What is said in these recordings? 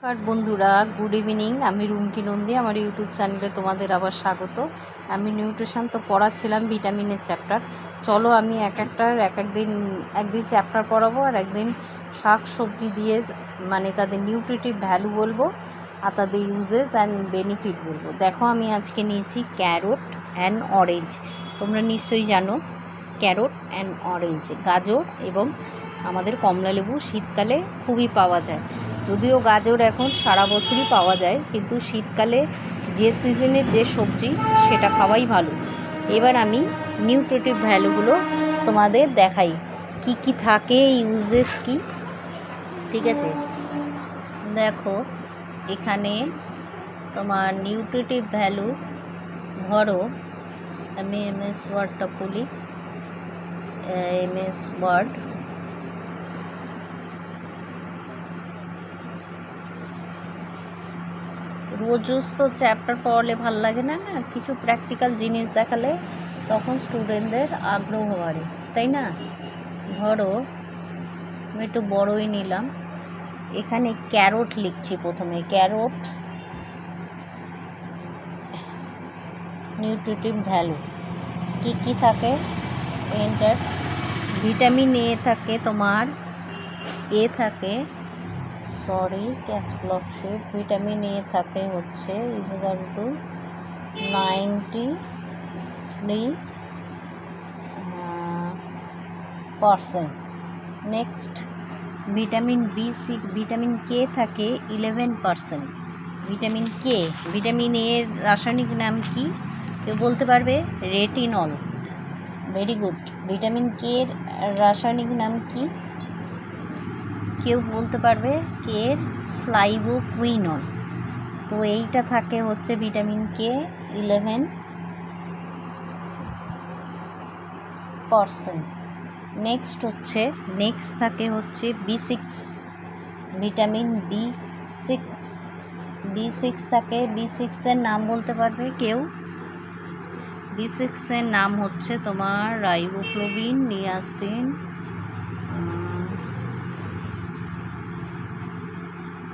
নমস্কার বন্ধুরা, good evening. আমি রুমকি নন্দী, আমার ইউটিউব চ্যানেলে তোমাদের আবার স্বাগত। আমি নিউট্রিশন তো পড়াচ্ছিলাম ভিটামিনের চ্যাপ্টার। চলো আমি একদিন চ্যাপ্টার পড়াবো, আর একদিন শাক সবজি দিয়ে মানে তাদের নিউট্রিটিভ ভ্যালু বলবো আর তাদের ইউজেস অ্যান্ড বেনিফিট বলবো। দেখো, আমি আজকে নিয়েছি ক্যারোট অ্যান্ড অরেঞ্জ। তোমরা নিশ্চয়ই জানো ক্যারোট অ্যান্ড অরেঞ্জ, গাজর এবং আমাদের কমলালেবু শীতকালে খুবই পাওয়া যায়। যদিও গাজর এখন সারা বছরই পাওয়া যায়, কিন্তু শীতকালে যে সিজনের যে সবজি সেটা খাওয়াই ভালো। এবার আমি নিউট্রিটিভ ভ্যালুগুলো তোমাদের দেখাই, কি কি থাকে, ইউজেস কি। ঠিক আছে, দেখো এখানে তোমার নিউট্রিটিভ ভ্যালু, ধরো আমি এমএস ওয়ার্ডটা খুলি, এমএস ওয়ার্ড। রোজ তো চ্যাপ্টার পড়ালে ভাল লাগে না, কিছু প্র্যাকটিক্যাল জিনিস দেখালে তখন স্টুডেন্টদের আগ্রহ বাড়ে, তাই না? ধরো আমি একটু বড়ই নিলাম, এখানে ক্যারোট লিখছি প্রথমে। ক্যারোট নিউট্রিটিভ ভ্যালু কি কি থাকে, এন্টার। ভিটামিন এ থাকে, তোমার ভিটামিন এ থাকে হচ্ছে equal to 93%। Next vitamin vitamin K থাকে 11%। ভিটামিন এর রাসায়নিক নাম কি কেউ বলতে পারবে? Retinol. Very good. Vitamin K এর রাসায়নিক নাম কি কেউ বলতে পারবে? কে এর ফ্লাইবোকুইনল। তো এইটা থাকে হচ্ছে ভিটামিন কে 11%। নেক্সট থাকে হচ্ছে B6, ভিটামিন B6 থাকে। B6 এর নাম বলতে পারবে কেউ? B6 এর নাম হচ্ছে তোমার riboflavin, niacin,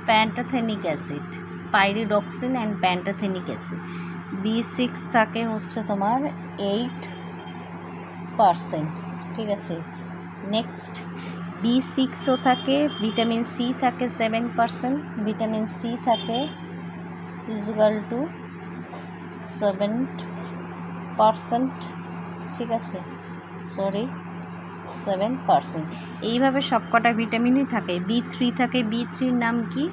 pantothenic acid, pyridoxine and pantothenic acid. B6 থাকে হচ্ছে তোমার 8%। ঠিক আছে, নেক্সট B6ও থাকে। ভিটামিন সি থাকে 7%। ভিটামিন সি থাকে ইকুয়াল টু 7%। ঠিক আছে, 7%। এইভাবে সবকটা ভিটামিনই থাকে। B3 থাকে, B3-র নাম কি?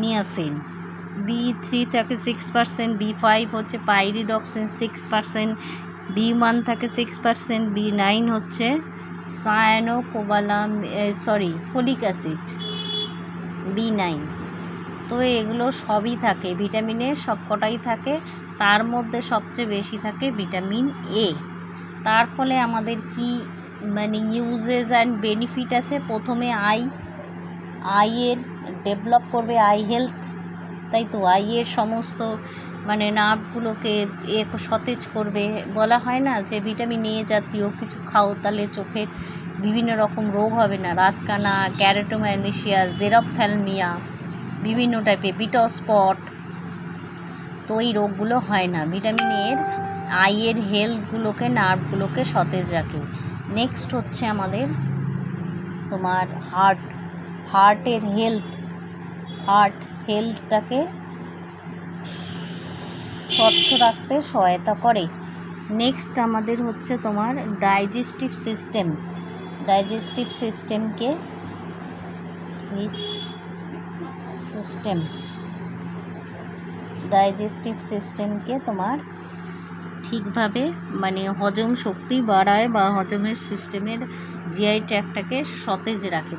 নিয়াসিন। B3 থাকে 6%। B5 হচ্ছে পাইরিডক্সিন 6%। B1 থাকে 6%। B9 হচ্ছে ফলিক অ্যাসিড, B9। তো এগুলো সবই থাকে, ভিটামিনের সবকটাই থাকে। তার মধ্যে সবচেয়ে বেশি থাকে ভিটামিন এ। তার ফলে আমাদের কি মানে ইউজেস অ্যান্ড বেনিফিট আছে। প্রথমে আইয়ের ডেভেলপ করবে, আই হেলথ, তাই তো। আইয়ের সমস্ত মানে নার্ভগুলোকে সতেজ করবে। বলা হয় না যে ভিটামিন এ জাতীয় কিছু খাও তাহলে চোখের বিভিন্ন রকম রোগ হবে না, রাতকানা, ক্যারোটোম্যালেশিয়া, জেরপ্থ্যালমিয়া, বিভিন্ন টাইপের বিটা স্পট, তো এই রোগগুলো হয় না। ভিটামিন এর আইয়ের হেলথগুলোকে, নার্ভগুলোকে সতেজ রাখে। নেক্সট হচ্ছে আমাদের তোমার হার্টের হেলথটাকে স্বচ্ছ রাখতে সহায়তা করে। নেক্সট আমাদের হচ্ছে তোমার ডাইজেস্টিভ সিস্টেমকে তোমার ঠিকভাবে মানে হজম শক্তি বাড়ায় বা হজমের সিস্টেমের জিআই ট্র্যাক্টটাকে সতেজ রাখে।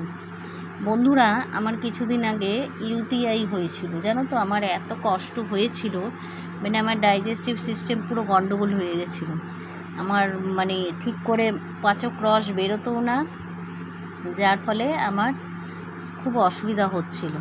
বন্ধুরা, আমার কিছুদিন আগে ইউটিআই হয়েছিল, জানো তো। আমার এত কষ্ট হয়েছিল, মানে আমার ডাইজেস্টিভ সিস্টেম পুরো গন্ডগোল হয়ে গেছিলো। আমার মানে ঠিক করে পাচক রস বেরোতও না, যার ফলে আমার খুব অসুবিধা হচ্ছিল।